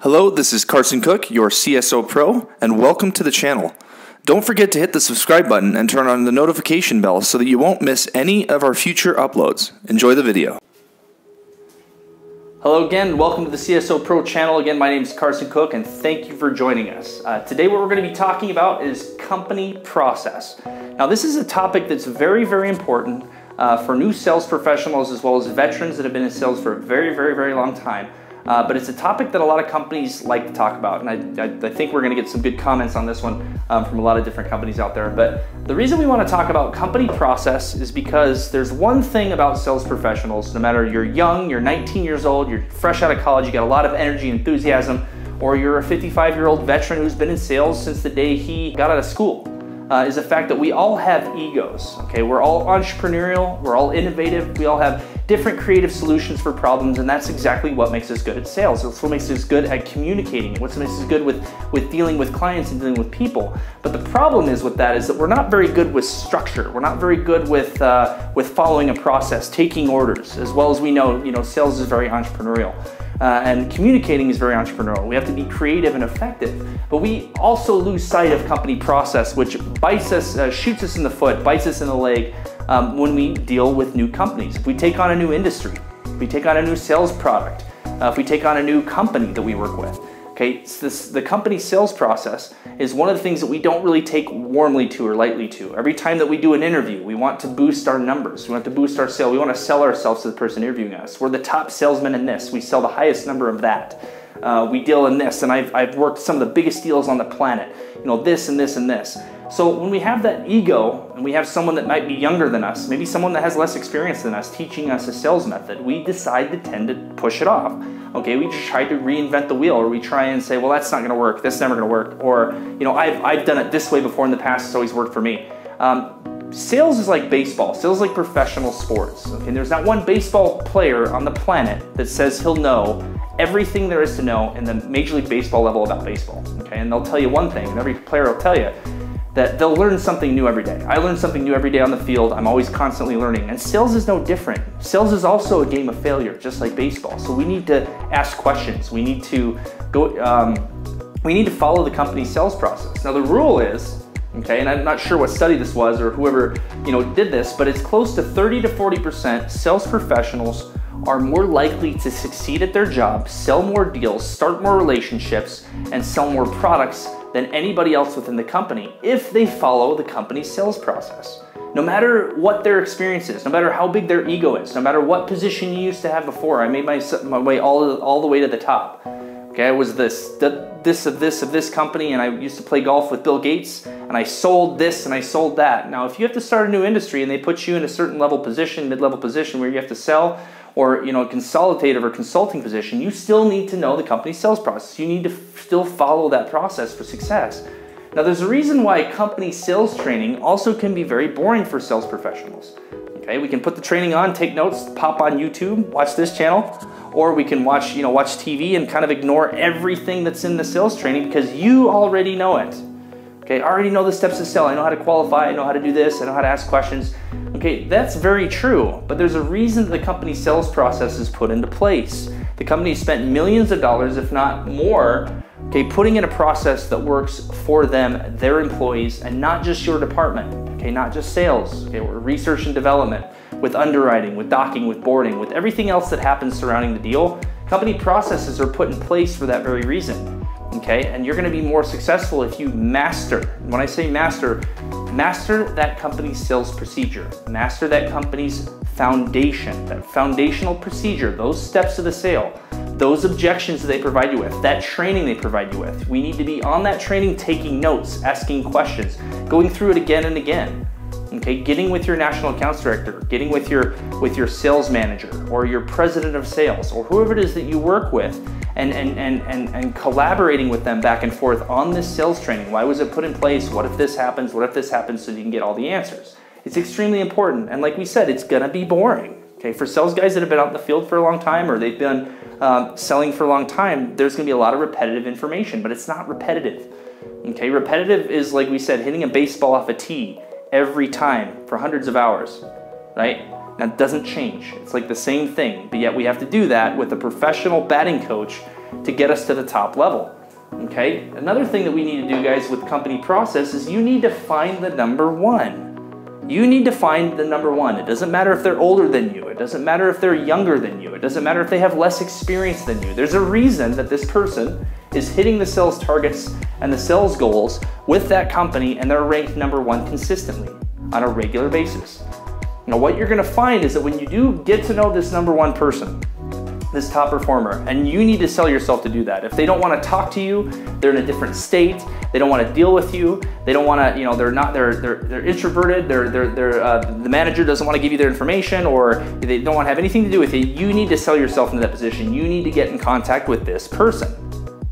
Hello, this is Carson Cook, your CSO Pro, and welcome to the channel. Don't forget to hit the subscribe button and turn on the notification bell so that you won't miss any of our future uploads. Enjoy the video. Hello again, welcome to the CSO Pro channel. Again, my name is Carson Cook and thank you for joining us. Today what we're going to be talking about is company process. Now this is a topic that's very, very important for new sales professionals as well as veterans that have been in sales for a very, very, very long time. But it's a topic that a lot of companies like to talk about, and I think we're going to get some good comments on this one from a lot of different companies out there. But the reason we want to talk about company process is because there's one thing about sales professionals, no matter you're young, you're 19 years old, you're fresh out of college, you got a lot of energy and enthusiasm, or you're a 55-year-old veteran who's been in sales since the day he got out of school, is the fact that we all have egos, okay? We're all entrepreneurial, we're all innovative, we all have different creative solutions for problems, and that's exactly what makes us good at sales. That's what makes us good at communicating, what makes us good with dealing with clients and dealing with people. But the problem is with that is that we're not very good with structure. We're not very good with following a process, taking orders. As well as we know, sales is very entrepreneurial. And communicating is very entrepreneurial. We have to be creative and effective, but we also lose sight of company process, which bites us, shoots us in the foot, bites us in the leg when we deal with new companies. If we take on a new industry, if we take on a new sales product, if we take on a new company that we work with, okay, so the company sales process is one of the things that we don't really take warmly to or lightly to. Every time that we do an interview, we want to boost our numbers. We want to boost our sale. We want to sell ourselves to the person interviewing us. We're the top salesman in this. We sell the highest number of that. We deal in this, and I've worked some of the biggest deals on the planet. This and this and this. So when we have that ego and we have someone that might be younger than us, maybe someone that has less experience than us teaching us a sales method, we decide to tend to push it off. Okay, we just try to reinvent the wheel, or we try and say, well, that's not gonna work, that's never gonna work, or I've done it this way before in the past, it's always worked for me. Sales is like baseball, sales is like professional sports. Okay, and there's not one baseball player on the planet that says he'll know everything there is to know in the Major League Baseball level about baseball. Okay, and they'll tell you one thing, and every player will tell you that they'll learn something new every day. I learn something new every day on the field. I'm always constantly learning. And sales is no different. Sales is also a game of failure, just like baseball. So we need to ask questions. We need to follow the company's sales process. Now the rule is, okay, and I'm not sure what study this was or whoever did this, but it's close to 30 to 40% sales professionals are more likely to succeed at their job, sell more deals, start more relationships, and sell more products than anybody else within the company if they follow the company's sales process. No matter what their experience is, no matter how big their ego is, no matter what position you used to have before. I made my way all the way to the top. Okay, I was this of this company, and I used to play golf with Bill Gates, and I sold this and I sold that. Now, if you have to start a new industry and they put you in a certain level position, mid-level position where you have to sell, or a consultative or consulting position, you still need to know the company's sales process. You need to still follow that process for success. Now there's a reason why company sales training also can be very boring for sales professionals. Okay, we can put the training on, take notes, pop on YouTube, watch this channel, or we can watch TV and kind of ignore everything that's in the sales training because you already know it. Okay, I already know the steps to sell. I know how to qualify, I know how to do this, I know how to ask questions. Okay, that's very true, but there's a reason the company sales process is put into place. The company spent millions of dollars, if not more, okay, putting in a process that works for them, their employees, and not just your department. Okay, not just sales. Okay, we're research and development, with underwriting, with docking, with boarding, with everything else that happens surrounding the deal. Company processes are put in place for that very reason. Okay, and you're going to be more successful if you master. When I say master that company's sales procedure, master that company's foundation, that foundational procedure, those steps of the sale, those objections that they provide you with, that training they provide you with. We need to be on that training, taking notes, asking questions, going through it again and again. Okay, getting with your national accounts director, getting with your sales manager or your president of sales or whoever it is that you work with, and collaborating with them back and forth on this sales training. Why was it put in place? What if this happens? What if this happens? So you can get all the answers. It's extremely important. And like we said, it's gonna be boring. Okay, for sales guys that have been out in the field for a long time or they've been selling for a long time, there's gonna be a lot of repetitive information, but it's not repetitive. Okay, repetitive is, like we said, hitting a baseball off a tee every time for hundreds of hours, right? That doesn't change. It's like the same thing, but yet we have to do that with a professional batting coach to get us to the top level. Okay, another thing that we need to do, guys, with company process is you need to find the number one. You need to find the number one. It doesn't matter if they're older than you. It doesn't matter if they're younger than you. It doesn't matter if they have less experience than you. There's a reason that this person is hitting the sales targets and the sales goals with that company, and they're ranked number one consistently on a regular basis. Now, what you're gonna find is that when you do get to know this number one person, this top performer, and you need to sell yourself to do that. If they don't want to talk to you, they're in a different state, they don't want to deal with you, they don't want to, they're introverted, the manager doesn't want to give you their information, or they don't want to have anything to do with it, you need to sell yourself into that position. You need to get in contact with this person.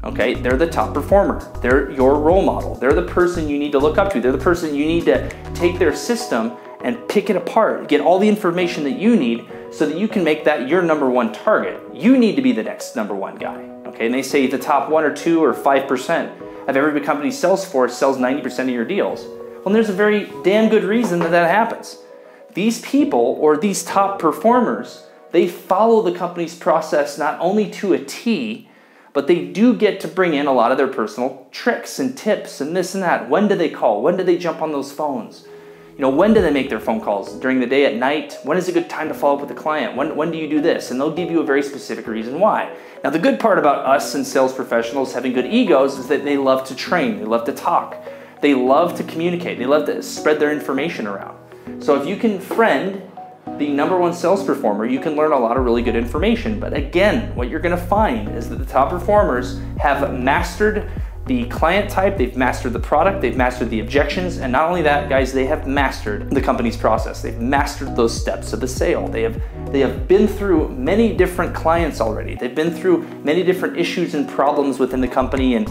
Okay, they're the top performer. They're your role model. They're the person you need to look up to. They're the person you need to take their system and pick it apart, get all the information that you need so that you can make that your number one target. You need to be the next number one guy, okay? And they say the top 1 or 2 or 5% of every company's sales force sells 90% of your deals. Well, there's a very damn good reason that that happens. These people, or these top performers, they follow the company's process not only to a T, but they do get to bring in a lot of their personal tricks and tips and this and that. When do they call? When do they jump on those phones? When do they make their phone calls? During the day, at night? When is a good time to follow up with the client? When do you do this? And they'll give you a very specific reason why. Now, the good part about us and sales professionals having good egos is that they love to train, they love to talk, they love to communicate, they love to spread their information around. So if you can friend the number one sales performer, you can learn a lot of really good information. But again, what you're gonna find is that the top performers have mastered the client type, they've mastered the product, they've mastered the objections, and not only that, guys, they have mastered the company's process. They've mastered those steps of the sale. They have been through many different clients already. They've been through many different issues and problems within the company, and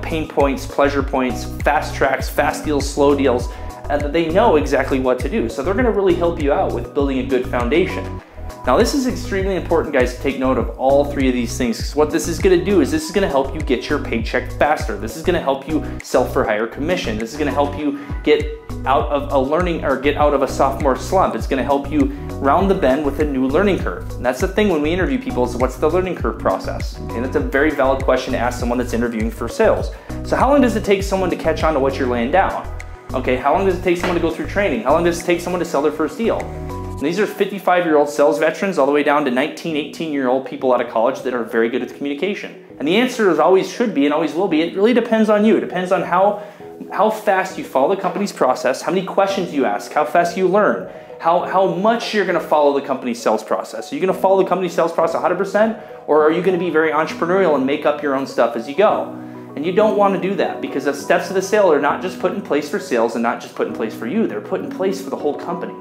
pain points, pleasure points, fast tracks, fast deals, slow deals, and they know exactly what to do. So they're gonna really help you out with building a good foundation. Now, this is extremely important, guys, to take note of all three of these things, because what this is gonna do is this is gonna help you get your paycheck faster. This is gonna help you sell for higher commission. This is gonna help you get out of a learning, or get out of a sophomore slump. It's gonna help you round the bend with a new learning curve. And that's the thing when we interview people, is what's the learning curve process? And that's a very valid question to ask someone that's interviewing for sales. So how long does it take someone to catch on to what you're laying down? Okay, how long does it take someone to go through training? How long does it take someone to sell their first deal? And these are 55-year-old sales veterans all the way down to 19, 18-year-old people out of college that are very good at communication. And the answer is always should be and always will be, it really depends on you. It depends on how fast you follow the company's process, how many questions you ask, how fast you learn, how much you're gonna follow the company's sales process. Are you gonna follow the company's sales process 100%, or are you gonna be very entrepreneurial and make up your own stuff as you go? And you don't want to do that, because the steps of the sale are not just put in place for sales and not just put in place for you, they're put in place for the whole company.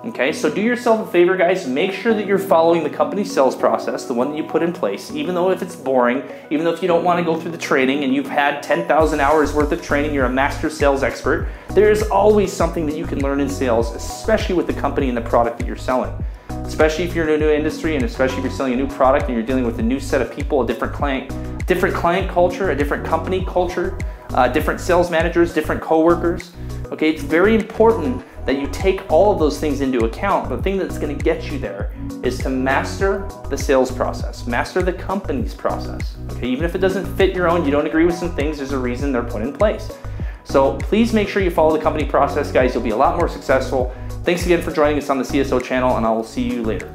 Okay, so do yourself a favor, guys, make sure that you're following the company's sales process, the one that you put in place, even though if it's boring, even though if you don't want to go through the training and you've had 10,000 hours worth of training, you're a master sales expert, there's always something that you can learn in sales, especially with the company and the product that you're selling. Especially if you're in a new industry, and especially if you're selling a new product and you're dealing with a new set of people, a different client culture, a different company culture, different sales managers, different coworkers. Okay, it's very important that you take all of those things into account. The thing that's going to get you there is to master the sales process, master the company's process. Okay, even if it doesn't fit your own, you don't agree with some things, there's a reason they're put in place. So please make sure you follow the company process, guys. You'll be a lot more successful. Thanks again for joining us on the CSO channel, and I will see you later.